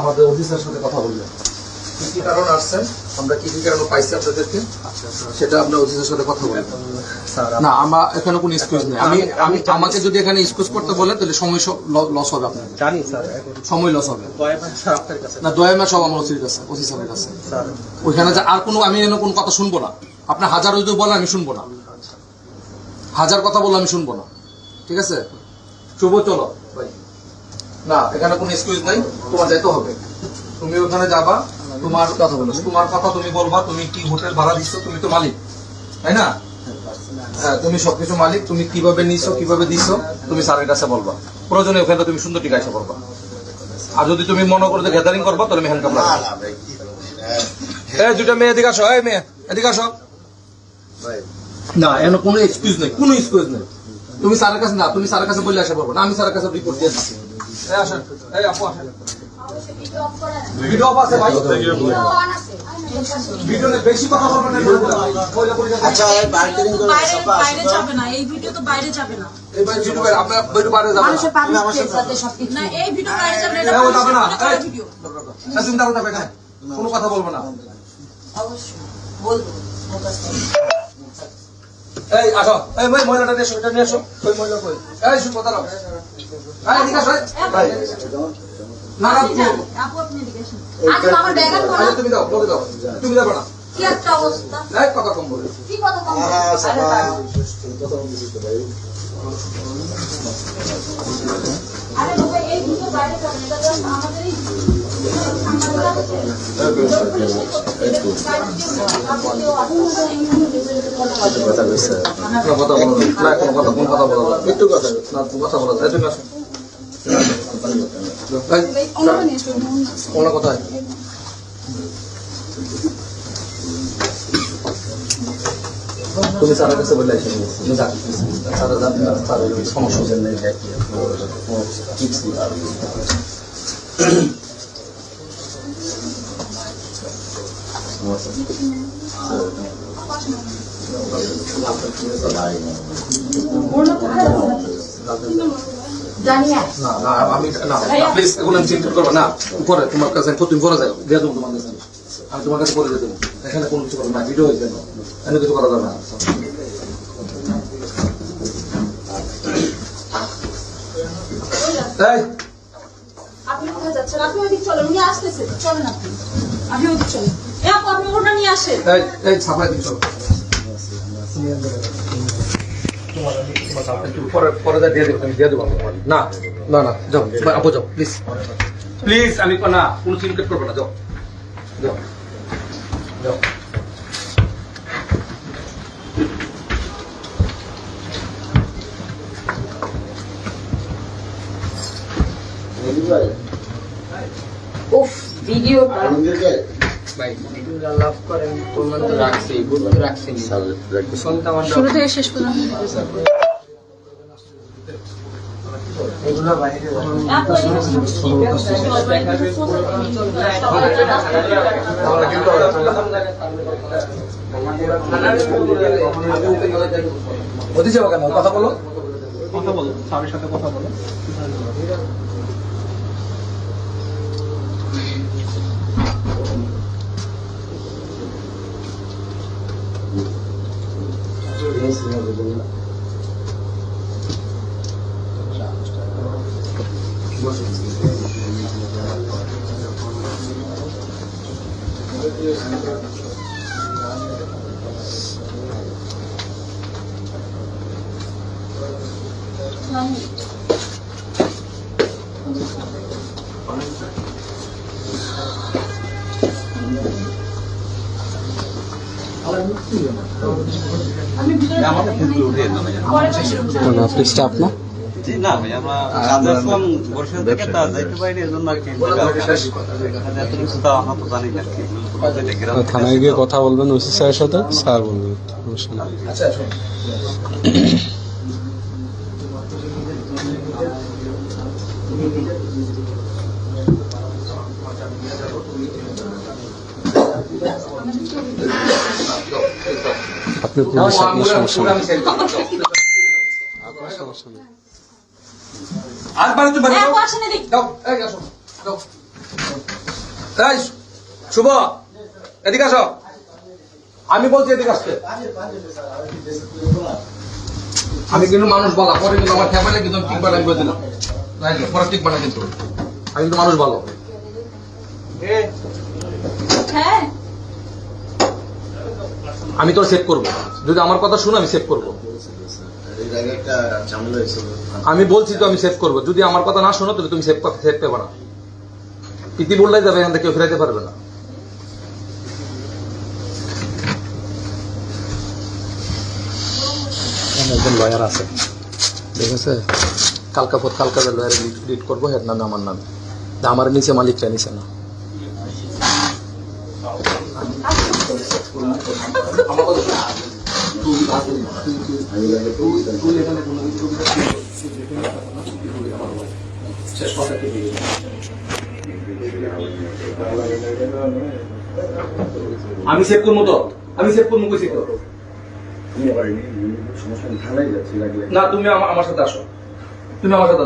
আমাদের অফিসারের সাথে কথা বলবেন কি কি কারণ আসছেন, আমরা কি কি কারণ পাইছি আপনাদেরকে, সেটা আপনার অফিসারের সাথে কথা বলবেন। না আমার এখানে কোনো এক্সকিউজ নেই। আমি আমাকে যদি এখানে এক্সকিউজ করতে বলেন তাহলে সময় লস হবে আপনার। জানি স্যার, সময় লস হবে আপনার কাছে না। দয়ামা সব আমার ওসির কাছে, ওসি স্যারের কাছে। ওইখানে আর কোনো আমি এনে কোনো কথা শুনবো না। আপনার হাজার যদি বলে আমি শুনবো না, হাজার কথা বললে আমি শুনবো না, ঠিক আছে? শুভ চলো ভাই। না এখানে কোনো এক্সকিউজ নাই, তোমার যাইতে হবে। তুমি ওখানে যাবা, তোমার কথা বলো, তোমার কথা তুমি বলবা। তুমি কি হোটেল ভাড়া দিচ্ছ, তুমি তো মালিক, তাই না? হ্যাঁ তুমি সবকিছু মালিক। তুমি কিভাবে নিছো, কিভাবে দিছো, তুমি স্যারের কাছে বলবা। প্রয়োজনে ওখানে তুমি সুন্দর টিকা এসে বলবা। আর যদি তুমি মনে করো যে গ্যাদারিং করবা তাহলে আমি হ্যান্ডকাপ লাগবো। এই দুটা মেয়ে এদিকে আসো, এই মেয়ে এদিকে আসো। না এর কোনো এক্সকিউজ নেই, কোনো এক্সকিউজ নেই। তুমি স্যারের কাছে না, তুমি স্যারের কাছে বললে আসা পারবো না। আমি স্যারের কাছে রিপোর্ট দিয়ে দিচ্ছি। এই আসেন, এই আপু আসেন। ভিডিও অফ আছে ভাই, ভিডিও বেশি কথা বলবেন না। আচ্ছা বাইরে যাবে না, এই ভিডিও তো বাইরে যাবে না। এই ভাই ভিডিও আপনার ভিডিও বাইরে যাবে না। না এই ভিডিও বাইরে যাবে না, এটা যাবে না। এই ভিডিও। তুমি দাঁড়াতে হবে এখানে, কোনো কথা বলবো না। অবশ্যই বলবো। এই আসো, এই মহিলাটা নিয়ে এসো, এটা নিয়ে এসো। ওই মহিলা কই? এই শুন কথা রাখো। এই এদিকে আসো। ভাই না না আপু আপনি এদিকে আসুন। আজ আমার ব্যাগ আনবো না। তুমি দাও, বলে দাও। তুমি যাবে না। কি একটা অবস্থা, এক কথা কম বলে। কি কথা কম বলছো? আরে বাবা এই ভিডিও বাইরে যাবে না, এটা জাস্ট আমাদেরই কথা বলো না, কোন কথা বলো না, একটু কথা না, কথা বলো। এই তুমি আসো। কোন কথা? তুমি স্যারের কাছে বলে আসি, স্যারের সমস্যা নেই। আমি প্লিজ এখন আমি চিন্তা করবো না। পরে তোমার কাছে তুমি পরে যাও, দিয়ে দেবো তোমার কাছে। আমি তোমার কাছে পরে দিয়ে দেবো। এখানে কোনো কিছু করবো না, ভিডিও হয়ে যাবে, এখানে কিছু করা যাবে না। আপনি কোথায় যাচ্ছেন? আপনি ওইদিকে চলেন, উনি আসতেছে, চলেন আপনি। আপনি ওইদিকে চলেন। এ আপু আপনি ওটা নিয়ে আসেন। এই ছাপাই দিন চলো। পরে দিয়ে দেবো, তুমি দিয়ে দেবো। না না না যাও আপু, যাও প্লিজ প্লিজ। আমি না কোনো সিনকেট করবো না, যাও যাও যাও। উফ ভিডিওটা লাভ করেন প্রমাণ তো রাখছি, বুট তো রাখছি, শুরু থেকে শেষ পর্যন্ত এগুলো বাইরে ওদি যাবো কেন? কথা বলো, কথা বলো, স্যারের সাথে কথা বলো। স্টাফ না না ভাই, আমরা কাজে আসলাম বরিশাল থেকে, তা যাইতে পারিনি, এজন্য আর কি। এত কিছু তো আমরা তো জানি না আর কি। থানায় গিয়ে কথা বলবেন ওসি স্যারের সাথে, স্যার বলবেন। আচ্ছা আপনি পুলিশ, আপনার সমস্যা নেই, আপনার সমস্যা নেই। আর বাড়ি তুমি আসেন এদিকে। যাও, এই আসো যাও। এই শুভ এদিকে আসো, আমি বলছি এদিকে আসতে। আমি কিন্তু মানুষ বলা পরে কিন্তু আমার খেপালে কিন্তু টিক বানাই করে দিলাম, পরে টিক বানাই কিন্তু আমি কিন্তু মানুষ ভালো। হ্যাঁ আমি তোর সেভ করবো, যদি আমার কথা শুনো আমি সেভ করবো। আমি বলছি তো আমি সেভ করবো, যদি আমার কথা না শোনো তাহলে তুমি সেভ পেবে না। ইতি বললাই যাবে, এখান থেকে কেউ ফেরাইতে পারবে না। একজন লয়ার আছে, ঠিক আছে, কালকা লয়ারে লিড করবো, এর নামে আমার নামে, আমার নিচে মালিকটা নিচে না। আমি সেভ করবো তো, আমি সেভ করবো কইছি তো। না তুমি আমার সাথে আসো, তুমি আমার সাথে আসো।